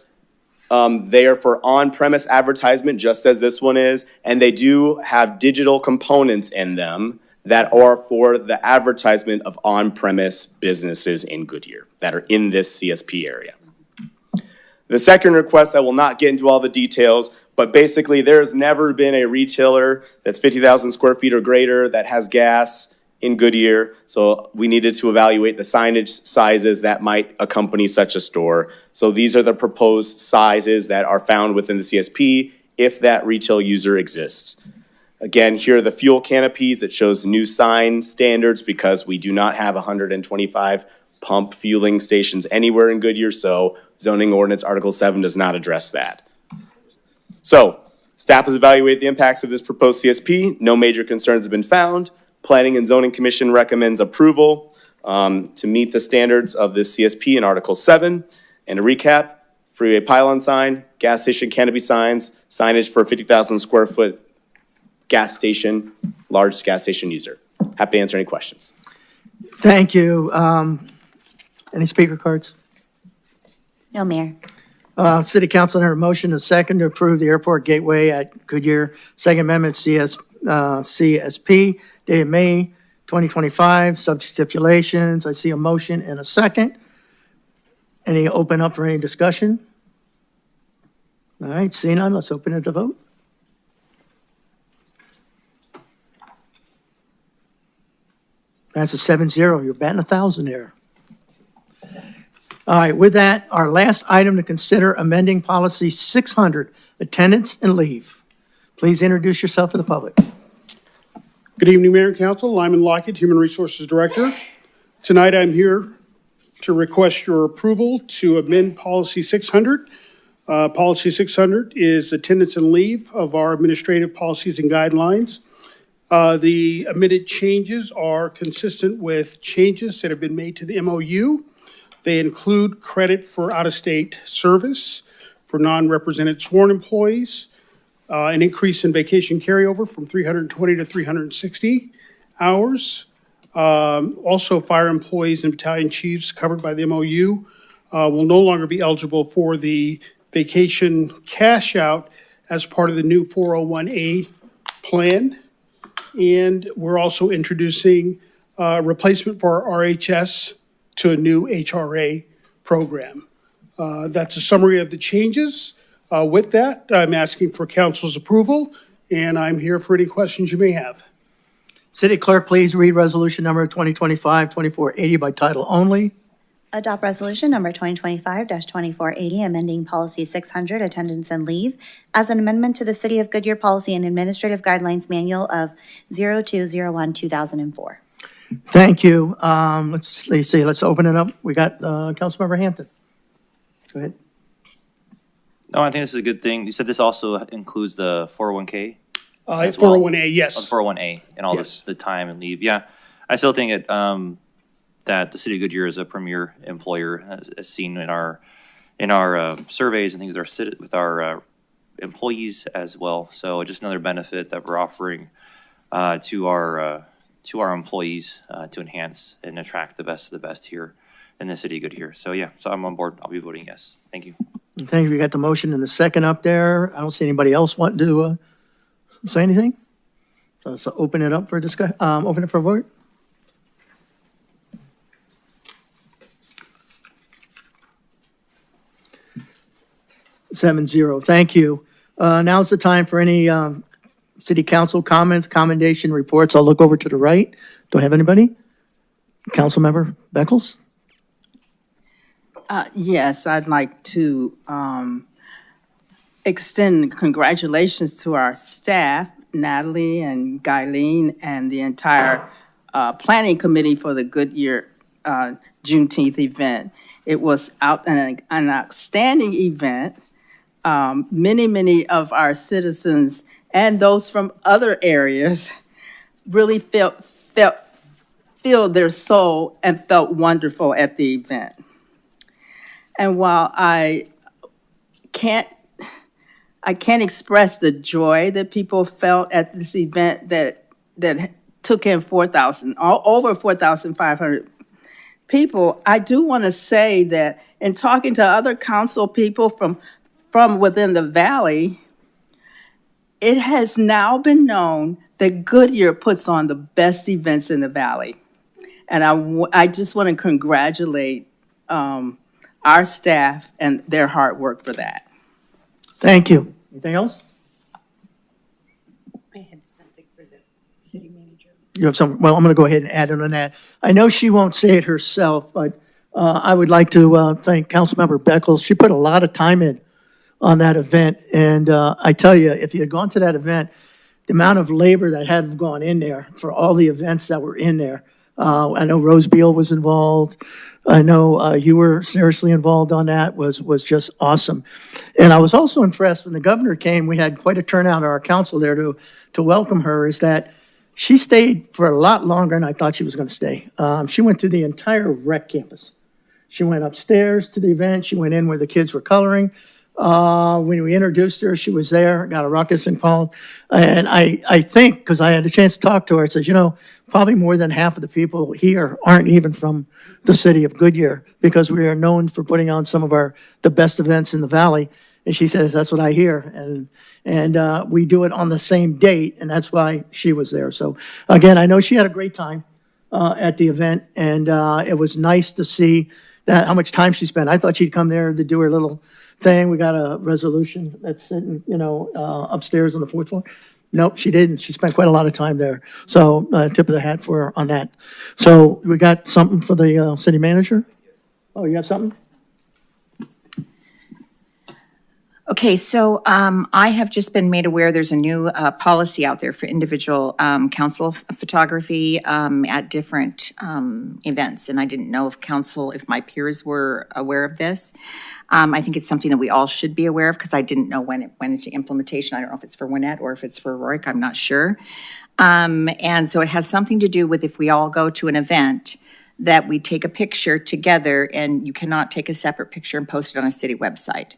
They are for on-premise advertisement, just as this one is, and they do have digital components in them that are for the advertisement of on-premise businesses in Goodyear that are in this CSP area. The second request, I will not get into all the details, but basically there's never been a retailer that's 50,000 square feet or greater that has gas in Goodyear, so we needed to evaluate the signage sizes that might accompany such a store. So these are the proposed sizes that are found within the CSP if that retail user exists. Again, here are the fuel canopies. It shows new sign standards because we do not have 125 pump fueling stations anywhere in Goodyear, so zoning ordinance Article 7 does not address that. So, staff has evaluated the impacts of this proposed CSP. No major concerns have been found. Planning and Zoning Commission recommends approval to meet the standards of this CSP in Article 7. And to recap, freeway pylon sign, gas station canopy signs, signage for 50,000 square foot gas station, large gas station user. Happy to answer any questions. Thank you. Any speaker cards? No, Mayor. City Council had a motion and a second to approve the Airport Gateway at Goodyear, Second Amendment CSP, dated May 2025, subject stipulations. I see a motion and a second. Any open up for any discussion? All right, seeing none, let's open it to vote. That's a 7-0. You're batting 1,000 there. All right, with that, our last item to consider amending policy 600, attendance and leave. Please introduce yourself to the public. Good evening, Mayor and Council. Lyman Lockett, Human Resources Director. Tonight, I'm here to request your approval to amend Policy 600. Policy 600 is attendance and leave of our administrative policies and guidelines. The amended changes are consistent with changes that have been made to the MOU. They include credit for out-of-state service for non-represented sworn employees, an increase in vacation carryover from 320 to 360 hours. Also, fire employees and battalion chiefs covered by the MOU will no longer be eligible for the vacation cash out as part of the new 401A plan. And we're also introducing replacement for our RHS to a new HRA program. That's a summary of the changes. With that, I'm asking for council's approval, and I'm here for any questions you may have. City Clerk, please read resolution number 2025-2480 by title only. Adopt resolution number 2025-2480, amending policy 600, attendance and leave, as an amendment to the City of Goodyear Policy and Administrative Guidelines Manual of 0201-2004. Thank you. Let's see, let's open it up. We got Councilmember Hampton. Go ahead. No, I think this is a good thing. You said this also includes the 401K? It's 401A, yes. Oh, 401A and all Yes. the time and leave. Yeah, I still think it, that the City of Goodyear is a premier employer, as seen in our surveys and things that are with our employees as well. So just another benefit that we're offering to our employees to enhance and attract the best of the best here in the City of Goodyear. So yeah, so I'm on board. I'll be voting yes. Thank you. Thank you. We got the motion and the second up there. I don't see anybody else want to say anything. So let's open it up for discussion. Open it for a vote. Seven zero. Thank you. Now's the time for any city council comments, commendation reports. I'll look over to the right. Do I have anybody? Councilmember Beckles? Yes, I'd like to extend congratulations to our staff, Natalie and Guyleen, and the entire planning committee for the Goodyear Juneteenth event. It was an outstanding event. Many of our citizens and those from other areas really filled their soul and felt wonderful at the event. And while I can't express the joy that people felt at this event that took in over 4,500 people, I do want to say that in talking to other council people from within the valley, it has now been known that Goodyear puts on the best events in the valley. And I just want to congratulate our staff and their hard work for that. Thank you. Anything else? I had something for the city manager. You have some, well, I'm going to go ahead and add in on that. I know she won't say it herself, but I would like to thank Councilmember Beckles. She put a lot of time in on that event. And I tell you, if you had gone to that event, the amount of labor that had gone in there for all the events that were in there. I know Rose Beal was involved. I know you were seriously involved on that, was just awesome. And I was also impressed when the governor came, we had quite a turnout of our council there to welcome her, is that she stayed for a lot longer than I thought she was going to stay. She went through the entire rec campus. She went upstairs to the event. She went in where the kids were coloring. When we introduced her, she was there, got a ruckus and called. And I think, because I had a chance to talk to her, I said, probably more than half of the people here aren't even from the city of Goodyear, because we are known for putting on some of the best events in the valley. And she says, that's what I hear. And we do it on the same date, and that's why she was there. So again, I know she had a great time at the event, and it was nice to see how much time she spent. I thought she'd come there to do her little thing. We got a resolution that's sitting, upstairs on the fourth floor. Nope, she didn't. She spent quite a lot of time there. So tip of the hat for her on that. So we got something for the city manager? Oh, you have something? Okay, so I have just been made aware there's a new policy out there for individual council photography at different events. And I didn't know if my peers were aware of this. I think it's something that we all should be aware of because I didn't know when it went into implementation. I don't know if it's for Gwinnett or if it's for Rourke, I'm not sure. And so it has something to do with if we all go to an event, that we take a picture together and you cannot take a separate picture and post it on a city website.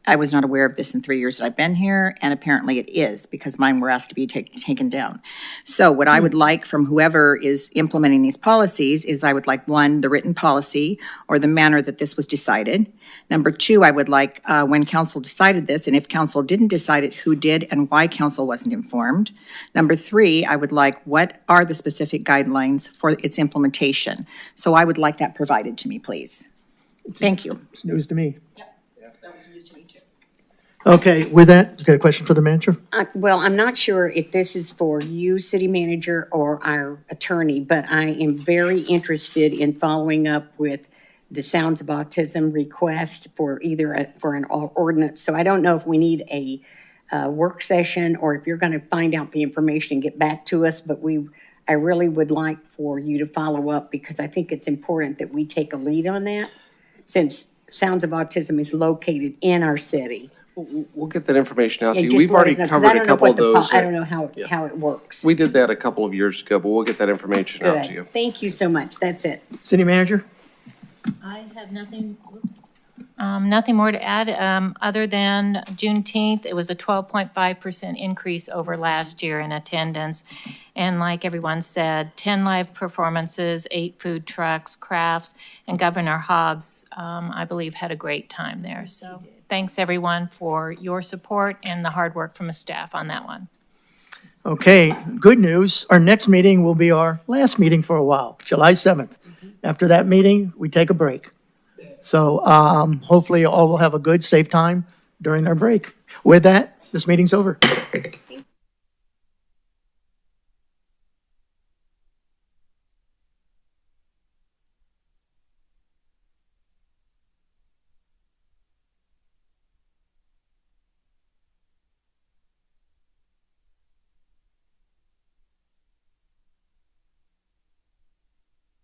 I was not aware of this in 3 years that I've been here, and apparently it is, because mine were asked to be taken down. So what I would like from whoever is implementing these policies is I would like, one, the written policy or the manner that this was decided. Number two, I would like, when council decided this, and if council didn't decide it, who did and why council wasn't informed. Number three, I would like, what are the specific guidelines for its implementation? So I would like that provided to me, please. Thank you. It's news to me. That was news to me too. Okay, with that, you got a question for the manager? Well, I'm not sure if this is for you, city manager, or our attorney, but I am very interested in following up with the Sounds of Autism request for for an ordinance. So I don't know if we need a work session or if you're going to find out the information and get back to us, but I really would like for you to follow up because I think it's important that we take a lead on that since Sounds of Autism is located in our city. We'll get that information out to Yeah, you. just We've let already us know, 'cause covered I don't a know couple what of those. I don't know how it works. We did that a couple of years ago, but we'll get that information out to you. Good. Thank you so much. That's it. City manager? I have nothing, nothing more to add, other than Juneteenth, it was a 12.5% increase over last year in attendance. And like everyone said, 10 live performances, 8 food trucks, crafts, and Governor Hobbs, I believe, had a great time there. So thanks, everyone, for your support and the hard work from the staff on that one. Okay, good news. Our next meeting will be our last meeting for a while, July 7th. After that meeting, we take a break. So hopefully all will have a good, safe time during their break. With that, this meeting's over.